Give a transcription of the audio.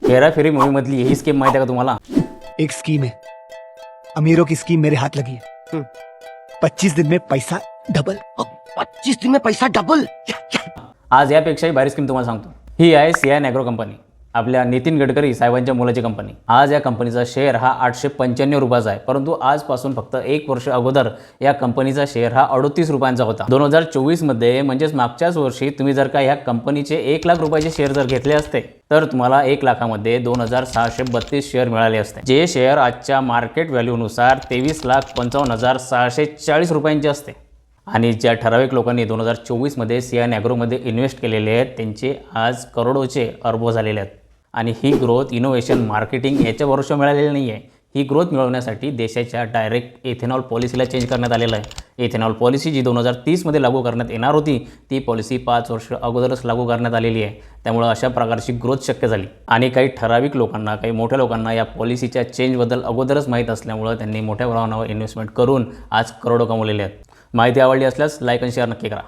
हेराफेरी मूवीमधली ही scheme माहिती आहे का तुम्हाला? एक स्कीम है, अमीरों की स्कीम मेरे हाथ लगी है। 25 दिन में पैसा डबल। 25 दिन में पैसा डबल। आज यापेक्षाही भारी स्कीम तुम्हाला सांगतो। ही आहे सियान ॲग्रो कंपनी, आपल्या नितीन गडकरी साहेबांच्या मुलाची कंपनी। आज या कंपनीचा शेअर हा 895 रुपयाचा आहे, परंतु आजपासून फक्त 1 वर्ष अगोदर या कंपनीचा शेअर हा 38 रुपयांचा होता। 2024 मध्ये म्हणजेच मागच्याच वर्षी तुम्ही जर का या कंपनीचे 1 लाख रुपयाचे शेअर जर घेतले असते तर तुम्हाला 1 लाखामध्ये 2632 शेअर मिळाले असते, जे शेअर आजच्या मार्केट व्हॅल्यूनुसार 23,55,640 रुपयांचे असते। आणि ज्या ठराविक लोकांनी 2024 मध्ये सियान ॲग्रोमध्ये इन्व्हेस्ट केलेले आहेत त्यांचे आज करोडोचे अरबो झालेले आहेत। आणि ही ग्रोथ इनोव्हेशन मार्केटिंग याच्या वर्ष मिळालेली नाही आहे। ही ग्रोथ मिळवण्यासाठी देशाच्या डायरेक्ट इथेनॉल पॉलिसीला चेंज करण्यात आलेलं आहे। इथेनॉल पॉलिसी जी 2030 मध्ये लागू करण्यात येणार होती ती पॉलिसी 5 वर्ष अगोदरच लागू करण्यात आलेली आहे। त्यामुळे अशा प्रकारची ग्रोथ शक्य झाली। आणि काही ठराविक लोकांना, काही मोठ्या लोकांना या पॉलिसीच्या चेंजबद्दल अगोदरच माहीत असल्यामुळे त्यांनी मोठ्या प्रमाणावर इन्व्हेस्टमेंट करून आज करोडो कमवलेले आहेत। माहिती आवडली असल्यास लाईक आणि शेअर नक्की करा।